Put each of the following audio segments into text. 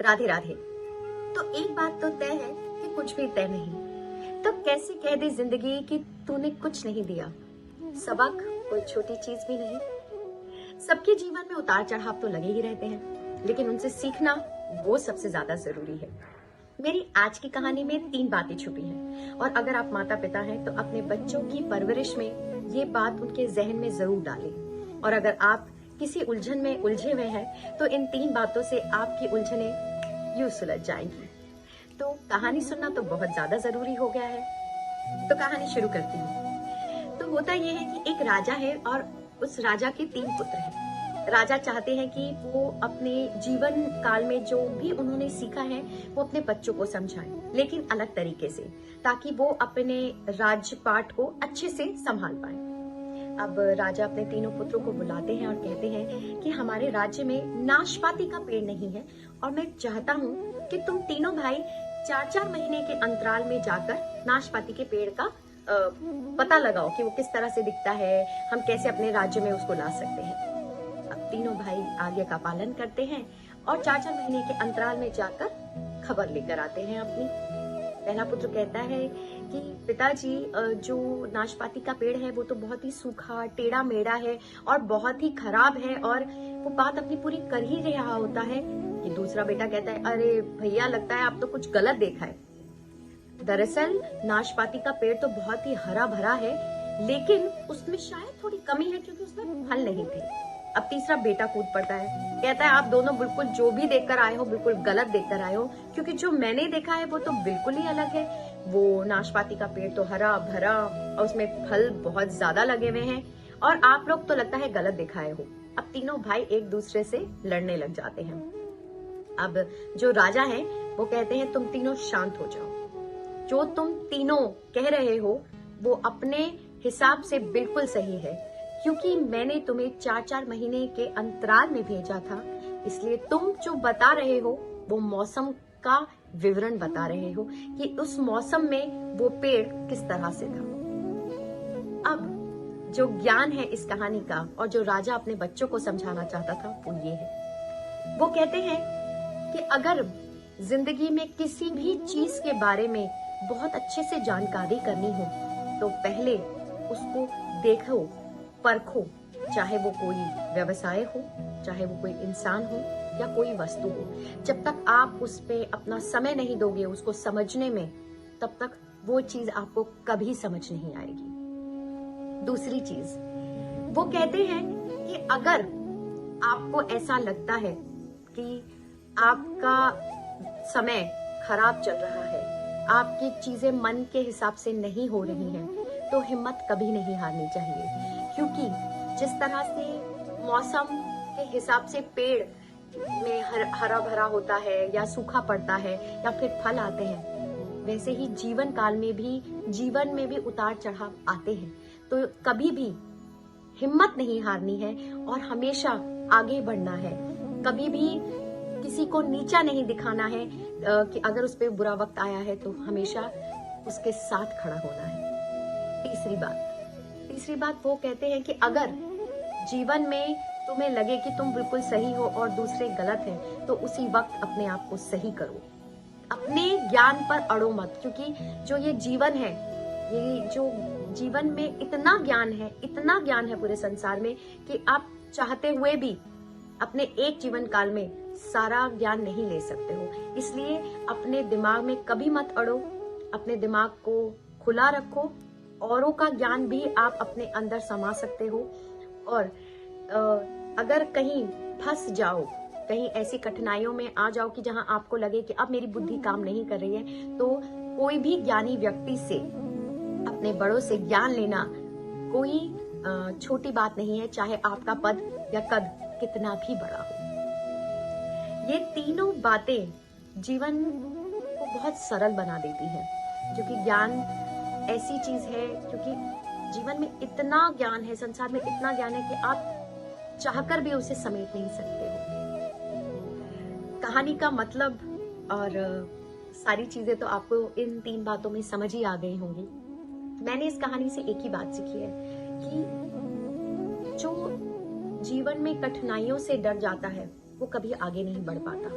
राधे राधे। तो एक बात तो तय है कि कुछ भी तय नहीं, तो कैसे कह दे जिंदगी कि तूने कुछ नहीं दिया। सबक कोई छोटी चीज भी नहीं। सबके जीवन में उतार चढ़ाव तो लगे ही रहते हैं, लेकिन उनसे सीखना वो सबसे ज्यादा जरूरी है। मेरी आज की कहानी में 3 बातें छुपी हैं, और अगर आप माता पिता हैं तो अपने बच्चों की परवरिश में ये बात उनके जहन में जरूर डालें। और अगर आप किसी उलझन में उलझे हुए हैं तो इन 3 बातों से आपकी उलझनें यूं सुलझ जाएंगी। तो कहानी सुनना तो बहुत ज्यादा जरूरी हो गया है। तो कहानी शुरू करती हूँ। तो होता यह है कि एक राजा है और उस राजा के 3 पुत्र हैं। राजा चाहते हैं कि वो अपने जीवन काल में जो भी उन्होंने सीखा है वो अपने बच्चों को समझाएं, लेकिन अलग तरीके से, ताकि वो अपने राजपाट को अच्छे से संभाल पाए। अब राजा अपने तीनों पुत्रों को बुलाते हैं और कहते हैं कि हमारे राज्य में नाशपाती का पेड़ नहीं है, और मैं चाहता हूँ कि तुम तीनों भाई 4-4 महीने के अंतराल में जाकर नाशपाती के पेड़ का पता लगाओ कि वो किस तरह से दिखता है, हम कैसे अपने राज्य में उसको ला सकते हैं। अब तीनों भाई आज्ञा का पालन करते हैं और 4-4 महीने के अंतराल में जाकर खबर लेकर आते हैं अपनी। पहला पुत्र कहता है कि पिताजी, जो नाशपाती का पेड़ है वो तो बहुत ही सूखा टेढ़ा मेढ़ा है और बहुत ही खराब है, और वो बात अपनी पूरी कर ही रहा होता है कि दूसरा बेटा कहता है, अरे भैया, लगता है आप तो कुछ गलत देखा है। दरअसल नाशपाती का पेड़ तो बहुत ही हरा भरा है, लेकिन उसमें शायद थोड़ी कमी है क्योंकि उसमें फल नहीं थे। अब तीसरा बेटा कूद पड़ता है, कहता है आप दोनों बिल्कुल जो भी देखकर आए हो बिल्कुल गलत देखकर आए हो, क्योंकि जो मैंने देखा है वो तो बिल्कुल ही अलग है। वो नाशपाती का पेड़ तो हरा भरा और उसमें फल बहुत ज्यादा लगे हुए हैं, और आप लोग तो लगता है गलत दिखाए हो। अब तीनों भाई एक दूसरे से लड़ने लग जाते हैं। अब जो राजा है वो कहते हैं, तुम तीनों शांत हो जाओ। जो तुम तीनों कह रहे हो वो अपने हिसाब से बिल्कुल सही है, क्योंकि मैंने तुम्हें 4-4 महीने के अंतराल में भेजा था, इसलिए तुम जो बता रहे हो वो मौसम का विवरण बता रहे हो कि उस मौसम में वो पेड़ किस तरह से था। अब जो ज्ञान है इस कहानी का और जो राजा अपने बच्चों को समझाना चाहता था वो ये है। वो कहते हैं कि अगर जिंदगी में किसी भी चीज के बारे में बहुत अच्छे से जानकारी करनी हो तो पहले उसको देखो, परखो, चाहे वो कोई व्यवसाय हो, चाहे वो कोई इंसान हो या कोई वस्तु हो। जब तक आप उस पे अपना समय नहीं दोगे उसको समझने में, तब तक वो चीज आपको कभी समझ नहीं आएगी। दूसरी चीज, वो कहते हैं कि अगर आपको ऐसा लगता है कि आपका समय खराब चल रहा है, आपकी चीजें मन के हिसाब से नहीं हो रही हैं, तो हिम्मत कभी नहीं हारनी चाहिए, क्योंकि जिस तरह से मौसम के हिसाब से पेड़ में हरा भरा होता है या सूखा पड़ता है या फिर फल आते हैं, वैसे ही जीवन में भी उतार चढ़ाव आते हैं। तो कभी भी हिम्मत नहीं हारनी है और हमेशा आगे बढ़ना है। कभी भी किसी को नीचा नहीं दिखाना है, कि अगर उस पे बुरा वक्त आया है तो हमेशा उसके साथ खड़ा होना है। तीसरी बात वो कहते हैं कि अगर जीवन में तुम्हें लगे कि तुम बिल्कुल सही हो और दूसरे गलत हैं, तो उसी वक्त अपने आप को सही करो। अपने ज्ञान पर अड़ो मत, क्योंकि जो ये जीवन है, ये जो जीवन में इतना ज्ञान है पूरे संसार में कि आप चाहते हुए भी अपने एक जीवन काल में सारा ज्ञान नहीं ले सकते हो। इसलिए अपने दिमाग में कभी मत अड़ो, अपने दिमाग को खुला रखो। औरों का ज्ञान भी आप अपने अंदर समा सकते हो, और अगर कहीं फंस जाओ, कहीं ऐसी कठिनाइयों में आ जाओ कि जहां आपको लगे कि अब मेरी बुद्धि काम नहीं कर रही है, तो कोई भी ज्ञानी व्यक्ति से, अपने बड़ों से ज्ञान लेना कोई छोटी बात नहीं है, चाहे आपका पद या कद कितना भी बड़ा हो। ये तीनों बातें जीवन को बहुत सरल बना देती हैं, क्योंकि ज्ञान ऐसी चीज है, क्योंकि जीवन में इतना ज्ञान है, संसार में इतना ज्ञान है कि आप चाहकर भी उसे समेट नहीं सकते हो। कहानी का मतलब और सारी चीजें तो आपको इन 3 बातों में समझ ही आ गई होंगी। मैंने इस कहानी से एक ही बात सीखी है कि जो जीवन में कठिनाइयों से डर जाता है वो कभी आगे नहीं बढ़ पाता।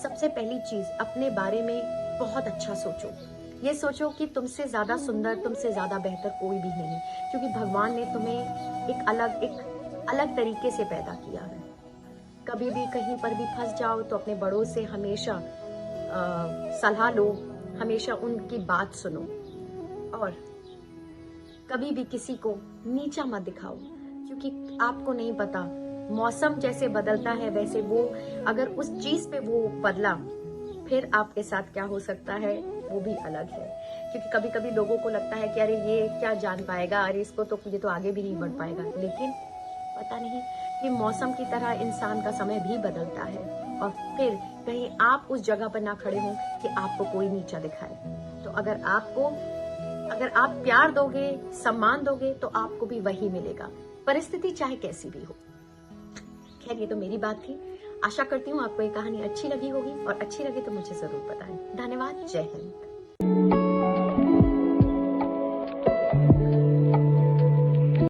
सबसे पहली चीज अपने बारे में बहुत अच्छा सोचो। ये सोचो कि तुमसे ज्यादा सुंदर, तुमसे ज्यादा बेहतर कोई भी नहीं, क्योंकि भगवान ने तुम्हें एक अलग तरीके से पैदा किया है। कभी भी कहीं पर भी फंस जाओ तो अपने बड़ों से हमेशा सलाह लो, हमेशा उनकी बात सुनो, और कभी भी किसी को नीचा मत दिखाओ, क्योंकि आपको नहीं पता मौसम जैसे बदलता है वैसे वो अगर उस चीज पे वो बदला फिर आपके साथ क्या हो सकता है वो भी अलग है। क्योंकि कभी कभी लोगों को लगता है कि अरे ये क्या जान पाएगा, अरे इसको तो ये तो आगे भी नहीं बढ़ पाएगा, लेकिन पता नहीं कि मौसम की तरह इंसान का समय भी बदलता है, और फिर कहीं आप उस जगह पर ना खड़े हों कि आपको कोई नीचा दिखाए। तो अगर आप प्यार दोगे, सम्मान दोगे, तो आपको भी वही मिलेगा, परिस्थिति चाहे कैसी भी हो। खैर, ये तो मेरी बात थी। आशा करती हूँ आपको ये कहानी अच्छी लगी होगी, और अच्छी लगी तो मुझे जरूर बताएं। धन्यवाद। जय हिंद।